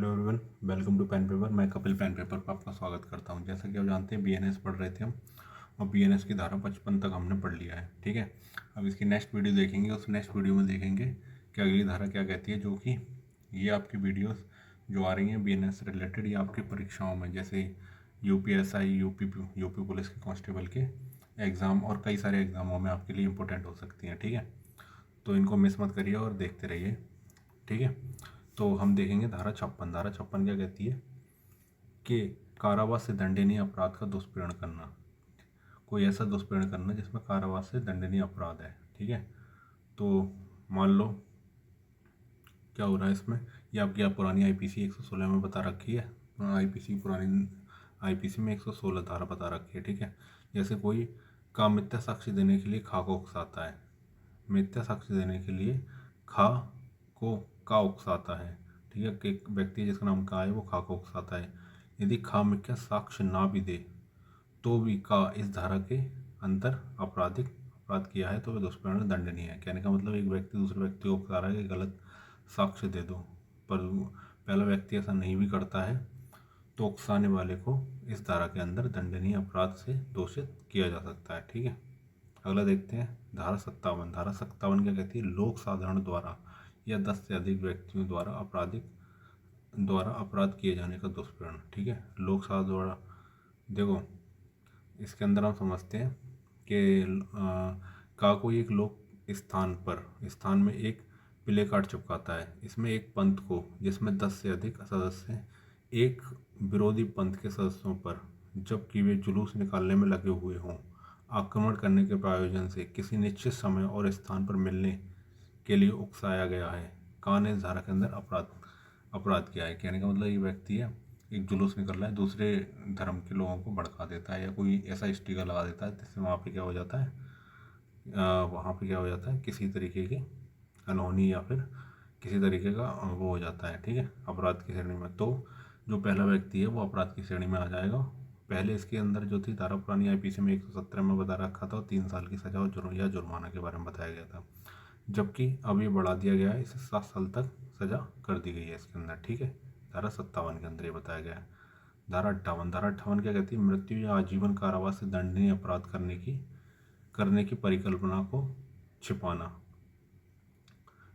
Hello everyone, welcome to pen paper. मैं Kapil pen paper पर आपका स्वागत करता हूं। जैसा कि आप जानते हैं बीएनएस पढ़ रहे थे हम, और बीएनएस की धारा 55 तक हमने पढ़ लिया है। ठीक है, अब इसकी नेक्स्ट वीडियो देखेंगे। उस नेक्स्ट वीडियो में देखेंगे कि अगली धारा क्या कहती है, जो कि ये आपकी वीडियोस जो आ रही हैं बीएनएस से रिलेटेड, ये आपकी परीक्षाओं में जैसे यूपीएसआई, यूपी पुलिस के कांस्टेबल के एग्ज़ाम और कई सारे एग्ज़ामों में आपके लिए इंपॉर्टेंट हो सकती हैं। ठीक है, तो इनको मिस मत करिए और देखते रहिए। ठीक है, तो हम देखेंगे धारा 56। धारा 56 क्या कहती है कि कारावास से दंडनीय अपराध का दुष्प्रेरण करना, कोई ऐसा दुष्प्रेरण करना जिसमें कारावास से दंडनीय अपराध है। ठीक है, तो मान लो क्या हो रहा है इसमें, ये आपकी पुरानी आईपीसी 116 में बता रखी है। आईपीसी पुरानी आईपीसी में 116 धारा बता रखी है। ठीक है, जैसे कोई का मिथ्या साक्ष्य देने के लिए खा को उकसाता है, मिथ्या साक्ष्य देने के लिए खा को का उकसाता है। ठीक है, कि एक व्यक्ति जिसका नाम का है वो खा को उकसाता है, यदि खा मिथ्या साक्ष्य ना भी दे तो भी का इस धारा के अंतर आपराधिक अपराध किया है तो वह दुष्प्रेरण दंडनीय है। कहने का मतलब एक व्यक्ति दूसरे व्यक्ति को उकसा रहा है कि गलत साक्ष्य दे दो, पर पहला व्यक्ति ऐसा नहीं भी करता है तो उकसाने वाले को इस धारा के अंदर दंडनीय अपराध से दोषित किया जा सकता है। ठीक है, अगला देखते हैं धारा 57। धारा 57 क्या कहती है, लोक साधारण द्वारा या 10 से अधिक व्यक्तियों द्वारा अपराध किए जाने का दुष्प्रेरण। ठीक है, लोक साधारण द्वारा, देखो इसके अंदर हम समझते हैं कि का कोई एक लोक स्थान में एक प्ले कार्ड चिपकाता है। इसमें एक पंथ को जिसमें 10 से अधिक सदस्य हैं, एक विरोधी पंथ के सदस्यों पर जबकि वे जुलूस निकालने में लगे हुए हों, आक्रमण करने के प्रायोजन से किसी निश्चित समय और स्थान पर मिलने के लिए उकसाया गया है। कान ने इस धारा के अंदर अपराध किया है। कहने का मतलब ये व्यक्ति है, एक जुलूस निकल रहा है, दूसरे धर्म के लोगों को भड़का देता है या कोई ऐसा स्टिकर लगा देता है जिससे वहाँ पे क्या हो जाता है, किसी तरीके की अनहोनी या फिर किसी तरीके का वो हो जाता है। ठीक है, अपराध की श्रेणी में, तो जो पहला व्यक्ति है वो अपराध की श्रेणी में आ जाएगा। पहले इसके अंदर जो थी धारा पुरानी आईपीसी में 117 में बता रखा था, और 3 साल की सजा और या जुर्माना के बारे में बताया गया था, जबकि अब ये बढ़ा दिया गया है, इसे 7 साल तक सजा कर दी गई है इसके अंदर। ठीक है, धारा 57 के अंदर ये बताया गया है। धारा 58। धारा 58 क्या कहती है, मृत्यु या आजीवन कारावास से दंडनीय अपराध करने की परिकल्पना को छिपाना।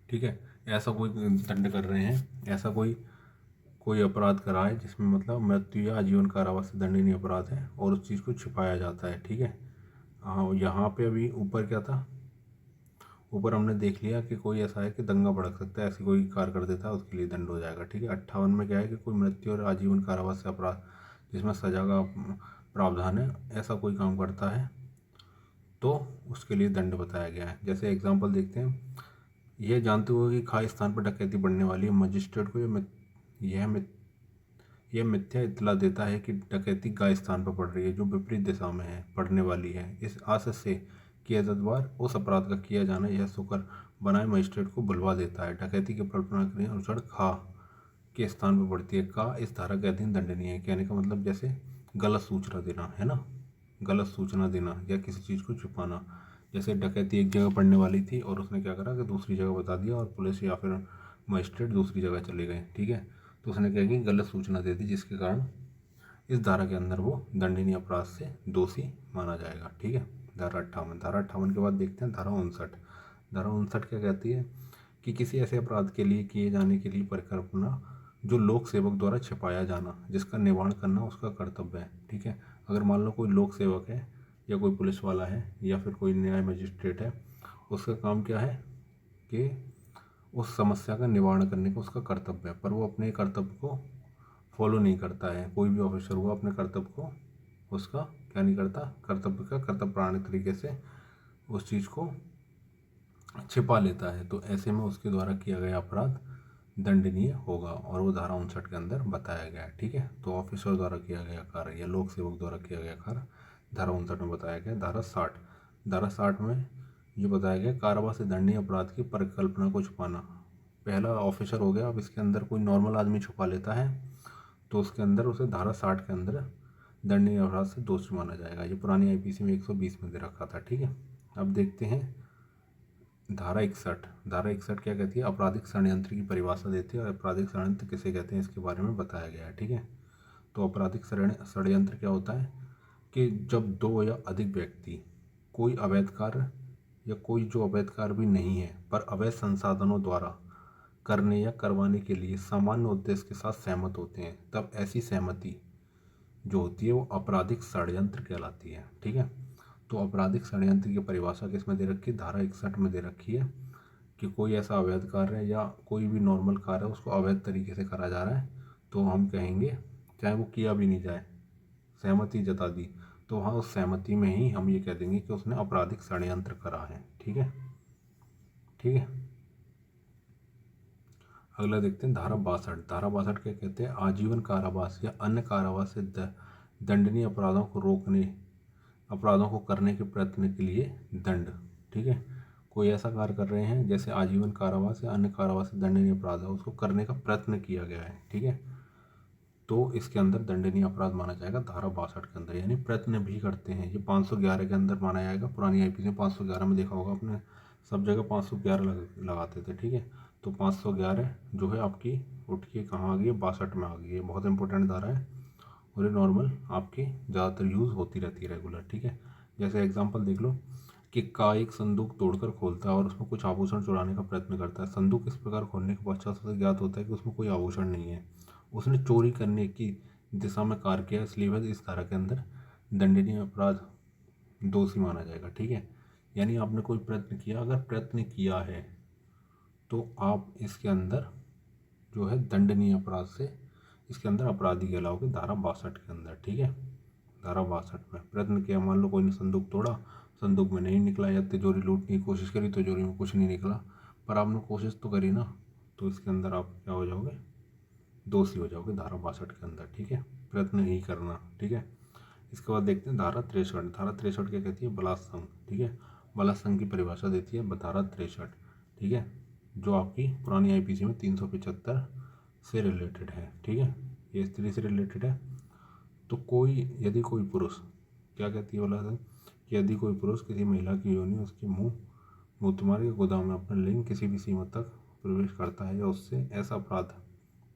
ठीक है, ऐसा कोई दंड कर रहे हैं, ऐसा कोई अपराध करा है जिसमें मतलब मृत्यु या आजीवन कारावास से दंडनीय अपराध है और उस चीज़ को छिपाया जाता है। ठीक है, हाँ यहाँ पे अभी ऊपर क्या था, ऊपर हमने देख लिया कि कोई ऐसा है कि दंगा भड़क सकता है, ऐसी कोई कार्य कर देता है, उसके लिए दंड हो जाएगा। ठीक है, 58 में क्या है कि कोई मृत्यु और आजीवन कारावास से अपराध जिसमें सजा का प्रावधान है, ऐसा कोई काम करता है तो उसके लिए दंड बताया गया है। जैसे एग्जाम्पल देखते हैं, यह जानते हुए कि खाई स्थान पर डकैती बढ़ने वाली है, मजिस्ट्रेट को यह मिथ्या इत्तला देता है कि डकैती गाय स्थान पर पड़ रही है जो विपरीत दिशा में है पड़ने वाली है, इस आशय से कि इज्जतवार उस अपराध का किया जाना यह शुक्र बनाए मजिस्ट्रेट को बुलवा देता है। डकैती की कल्पना करें अनुसार खा के स्थान पर पड़ती है, का इस धारा के अधीन दंडनीय है। कहने का मतलब जैसे गलत सूचना देना है ना, गलत सूचना देना या किसी चीज़ को छुपाना। जैसे डकैती एक जगह पड़ने वाली थी और उसने क्या करा कि दूसरी जगह बता दिया और पुलिस या फिर मजिस्ट्रेट दूसरी जगह चले गए। ठीक है, तो उसने क्या की, गलत सूचना दे दी, जिसके कारण इस धारा के अंदर वो दंडनीय अपराध से दोषी माना जाएगा। ठीक है, धारा 58। धारा 58 के बाद देखते हैं धारा 59। धारा 59 क्या कहती है कि किसी ऐसे अपराध के लिए किए जाने के लिए परिकल्पना जो लोक सेवक द्वारा छिपाया जाना, जिसका निवारण करना उसका कर्तव्य है। ठीक है, अगर मान लो कोई लोक सेवक है या कोई पुलिस वाला है या फिर कोई न्याय मजिस्ट्रेट है, उसका काम क्या है कि उस समस्या का निवारण करने का उसका कर्तव्य है, पर वो अपने कर्तव्य को फॉलो नहीं करता है। कोई भी ऑफिसर हुआ अपने कर्तव्य को उसका क्या नहीं करता, कर्तव्य का कर्तव्यपरायण तरीके से उस चीज़ को छिपा लेता है, तो ऐसे में उसके द्वारा किया गया अपराध दंडनीय होगा और वो धारा 59 के अंदर बताया गया है। ठीक है, तो ऑफिसर द्वारा किया गया कार्य या लोक सेवक द्वारा किया गया कार्य धारा 59 में बताया गया। धारा 60। धारा 60 में जो बताया गया, कारावास से दंडनीय अपराध की परिकल्पना को छुपाना। पहला ऑफिसर हो गया, अब इसके अंदर कोई नॉर्मल आदमी छुपा लेता है तो उसके अंदर उसे धारा 60 के अंदर दंडनीय अपराध से दोषी माना जाएगा। ये पुरानी आईपीसी में 120 में दे रखा था। ठीक है, अब देखते हैं धारा 61 क्या कहती है? आपराधिक षड्यंत्र की परिभाषा देती है और आपराधिक षड्यंत्र किसे कहते हैं इसके बारे में बताया गया है। ठीक है, तो आपराधिक षड्यंत्र क्या होता है कि जब दो या अधिक व्यक्ति कोई अवैध कार्य या कोई जो अवैध कार्य भी नहीं है पर अवैध संसाधनों द्वारा करने या करवाने के लिए सामान्य उद्देश्य के साथ सहमत होते हैं, तब ऐसी सहमति जो होती है वो आपराधिक षड्यंत्र कहलाती है। ठीक है, तो आपराधिक षड्यंत्र की परिभाषा किसमें दे रखी है? धारा 61 में दे रखी है कि कोई ऐसा अवैध कार्य है या कोई भी नॉर्मल कार्य है उसको अवैध तरीके से करा जा रहा है, तो हम कहेंगे, चाहे वो किया भी नहीं जाए, सहमति जता दी, तो हाँ उस सहमति में ही हम ये कह देंगे कि उसने आपराधिक षड्यंत्र करा है। ठीक है, ठीक है। अगला देखते हैं धारा 62 क्या कहते हैं? आजीवन कारावास या अन्य कारावास से दंडनीय अपराधों को रोकने, अपराधों को करने के प्रयत्न के लिए दंड। ठीक है, कोई ऐसा कार्य कर रहे हैं जैसे आजीवन कारावास या अन्य कारावास से दंडनीय अपराध है, उसको करने का प्रयत्न किया गया है। ठीक है, तो इसके अंदर दंडनीय अपराध माना जाएगा धारा 62 के अंदर, यानी प्रयत्न भी करते हैं। ये 511 के अंदर माना जाएगा। पुरानी आईपीसी में 511 में देखा होगा आपने, सब जगह 511 लगाते थे। ठीक है, तो 511 जो है आपकी उठ के कहाँ आ गई है? 62 में आ गई है। बहुत इंपॉर्टेंट धारा है और ये नॉर्मल आपकी ज़्यादातर यूज़ होती रहती है रेगुलर। ठीक है, जैसे एग्जांपल देख लो कि का एक संदूक तोड़कर खोलता है और उसमें कुछ आभूषण चुराने का प्रयत्न करता है। संदूक इस प्रकार खोलने के पश्चात उसे ज्ञात होता है कि उसमें कोई आभूषण नहीं है, उसने चोरी करने की दिशा में कार्य किया, इसलिए वह इस धारा के अंदर दंडनीय अपराध दोषी माना जाएगा। ठीक है, यानी आपने कोई प्रयत्न किया, अगर प्रयत्न किया है तो आप इसके अंदर जो है दंडनीय अपराध से इसके अंदर अपराधी कहलाओगे धारा 62 के अंदर। ठीक है, धारा 62 में प्रयत्न किया, मान लो कोई ने संदूक तोड़ा, संदूक में नहीं निकला, या तिजोरी लूटने की कोशिश करी, तिजोरी में कुछ नहीं निकला, पर आपने कोशिश तो करी ना, तो इसके अंदर आप क्या हो जाओगे? दोषी हो जाओगे धारा 62 के अंदर। ठीक है, प्रयत्न नहीं करना। ठीक है, इसके बाद देखते हैं धारा 63। धारा 63 क्या कहती है? बलात्संग। ठीक है, बलात्संग की परिभाषा देती है धारा 63। ठीक है, जो आपकी पुरानी आईपीसी में 375 से रिलेटेड है। ठीक है, ये स्त्री से रिलेटेड है। तो यदि कोई पुरुष, क्या कहती है बलात्संग? कि यदि कोई पुरुष किसी महिला की योनि उसके मुंह मूत्रमार्ग के गोदाम में अपना लिंग किसी भी सीमा तक प्रवेश करता है या उससे ऐसा अपराध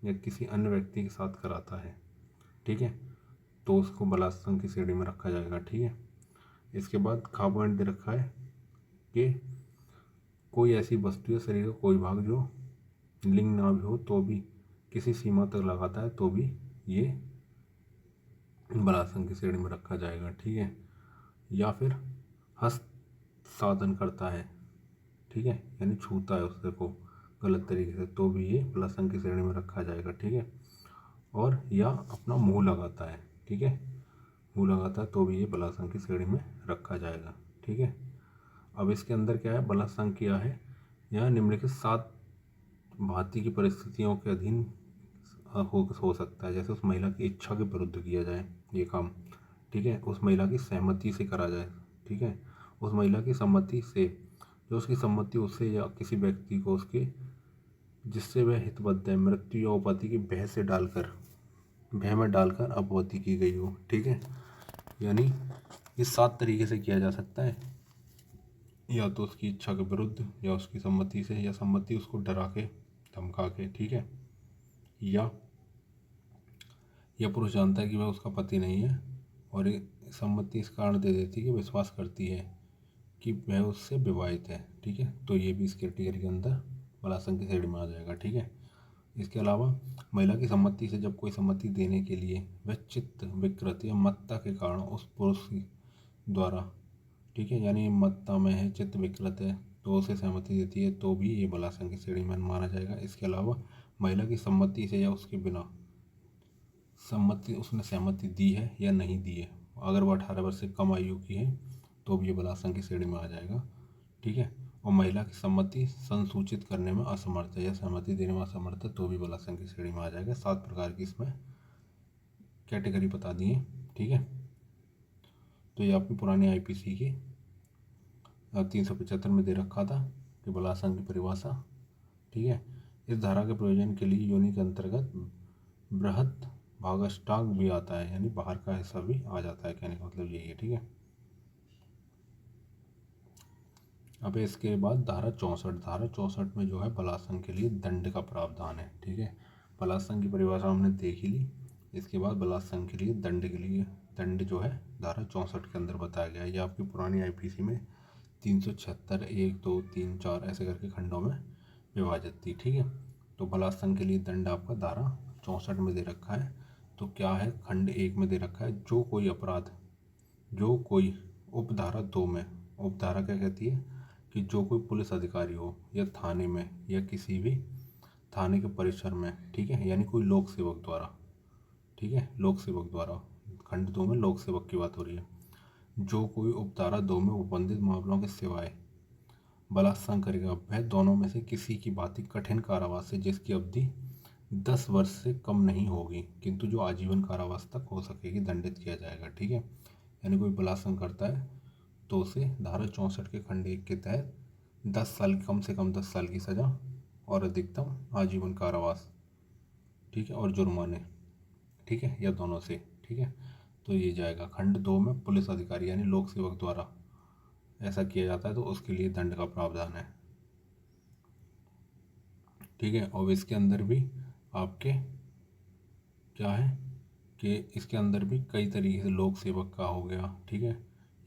या किसी अन्य व्यक्ति के साथ कराता है, ठीक है, तो उसको बलात्संग की श्रेणी में रखा जाएगा। ठीक है, इसके बाद खा पॉइंट दे रखा है कि कोई ऐसी वस्तु या शरीर का कोई भाग जो लिंग ना भी हो तो भी किसी सीमा तक लगाता है तो भी ये बलात्संग की श्रेणी में रखा जाएगा। ठीक है, या फिर हस्त साधन करता है, ठीक है, यानी छूता है उससे को गलत तरीके से, तो भी ये बलात्संग की श्रेणी में रखा जाएगा। ठीक है, और या अपना मुंह लगाता है, ठीक है, मुंह लगाता है तो भी ये बलात्संग की श्रेणी में रखा जाएगा। ठीक है, अब इसके अंदर क्या है? बलात्संग किया है यहाँ निम्नलिखित 7 भांति की परिस्थितियों के अधीन हो सकता है। जैसे उस महिला की इच्छा के विरुद्ध किया जाए ये काम, ठीक है, उस महिला की सहमति से करा जाए, ठीक है, उस महिला की सम्मति से, जो उसकी सम्मति उससे या किसी व्यक्ति को उसके जिससे वह हितबद्ध है, मृत्यु या उपपत्ति की भय में डालकर अपवती की गई हो। ठीक है, यानी ये 7 तरीके से किया जा सकता है, या तो उसकी इच्छा के विरुद्ध, या उसकी सम्मति से, या सम्मति उसको डरा के धमका के, ठीक है, या पुरुष जानता है कि वह उसका पति नहीं है और ये सम्मति इस कारण दे देती है कि विश्वास करती है कि वह उससे विवाहित है। ठीक है, तो ये भी इस कैटेगरी के अंदर बलात्संग की श्रेणी में आ जाएगा। ठीक है, इसके अलावा महिला की सम्मति से जब कोई सम्मति देने के लिए वह चित्त विकृत या मत्ता के कारण उस पुरुष द्वारा, ठीक है, यानी मत्ता में है, चित्त विकृत है, तो उसे सहमति देती है तो भी ये बलात्संग की श्रेणी में माना जाएगा। इसके अलावा महिला की सम्मति से या उसके बिना सम्मति, उसने सहमति दी है या नहीं दी है, अगर वह 18 वर्ष से कम आयु की है तो भी ये बलात्संग की श्रेणी में आ जाएगा। ठीक है, और महिला की सम्मति संसूचित करने में असमर्थ है या सहमति देने में असमर्थ है तो भी बलात्संग की श्रेणी में आ जाएगा। 7 प्रकार की इसमें कैटेगरी बता दी है। ठीक है, तो ये आपकी पुरानी आईपीसी की 375 में दे रखा था कि बलात्संग की परिभाषा। ठीक है, इस धारा के प्रयोजन के लिए योनि के अंतर्गत बृहत भागष्टांग भी आता है, यानी बाहर का हिस्सा भी आ जाता है, कहने का मतलब यही है। ठीक है, अब इसके बाद धारा 64 में जो है बलात्संग के लिए दंड का प्रावधान है। ठीक है, बलात्संग की परिभाषा हमने देख ही ली। इसके बाद बलात्संग के लिए दंड के लिए दंड जो है धारा 64 के अंदर बताया गया है। ये आपकी पुरानी आईपीसी में 376 1 2 3 4 ऐसे करके खंडों में विभाजित थी। ठीक है, तो बलात्संग के लिए दंड आपका धारा 64 में दे रखा है। तो क्या है, खंड 1 में दे रखा है, जो कोई अपराध, जो कोई उपधारा 2 में, उपधारा क्या कहती है कि जो कोई पुलिस अधिकारी हो या थाने में या किसी भी थाने के परिसर में, ठीक है, यानी कोई लोक सेवक द्वारा, ठीक है, लोक सेवक द्वारा, खंड 2 में लोक सेवक की बात हो रही है, जो कोई उपधारा 2 में उपबंधित मामलों के सिवाय बलात्संग करेगा, वह दोनों में से किसी की भांति कठिन कारावास से जिसकी अवधि 10 वर्ष से कम नहीं होगी किंतु जो आजीवन कारावास तक हो सकेगी, दंडित किया जाएगा। ठीक है, यानी कोई बलात्संग करता है तो उसे धारा 64 के खंड 1 के तहत 10 साल, कम से कम 10 साल की सज़ा और अधिकतम आजीवन कारावास, ठीक है, और जुर्माने, ठीक है, या दोनों से। ठीक है, तो ये जाएगा। खंड 2 में पुलिस अधिकारी यानी लोक सेवक द्वारा ऐसा किया जाता है तो उसके लिए दंड का प्रावधान है। ठीक है, और इसके अंदर भी आपके क्या है कि इसके अंदर भी कई तरीके से लोक सेवक का हो गया, ठीक है,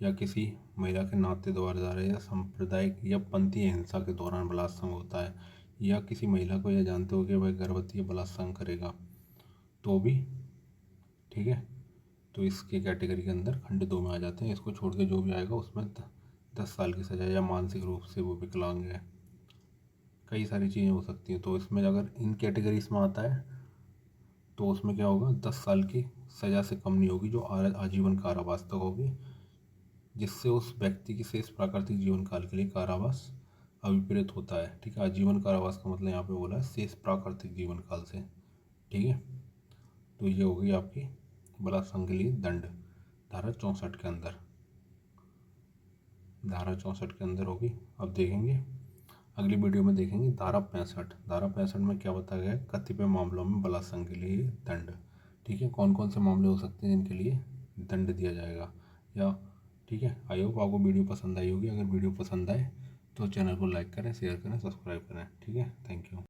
या किसी महिला के नाते द्वारा या सांप्रदायिक या पंथीय हिंसा के दौरान बलात्संग होता है, या किसी महिला को यह जानते हो कि वह गर्भवती है, बलात्संग करेगा तो भी, ठीक है, तो इसके कैटेगरी के अंदर खंड 2 में आ जाते हैं। इसको छोड़ के जो भी आएगा उसमें 10 साल की सज़ा, या मानसिक रूप से वो विकलांग है, कई सारी चीज़ें हो सकती हैं। तो इसमें अगर इन कैटेगरीज में आता है तो उसमें क्या होगा, 10 साल की सज़ा से कम नहीं होगी, जो आजीवन कारावास तक होगी, जिससे उस व्यक्ति की शेष प्राकृतिक जीवन काल के लिए कारावास अभिप्रेत होता है। ठीक है, आजीवन कारावास का मतलब यहाँ पे बोला है शेष प्राकृतिक जीवन काल से। ठीक है, तो ये हो गई आपकी बलात्संग के लिए दंड धारा 64 के अंदर, धारा 64 के अंदर होगी। अब देखेंगे अगली वीडियो में, देखेंगे धारा 65 में क्या बताया गया है, कतिपय मामलों में बलात्संग के लिए दंड। ठीक है, कौन कौन से मामले हो सकते हैं जिनके लिए दंड दिया जाएगा, या ठीक है। आई होप आपको वीडियो पसंद आई होगी। अगर वीडियो पसंद आए तो चैनल को लाइक करें, शेयर करें, सब्सक्राइब करें। ठीक है, थैंक यू।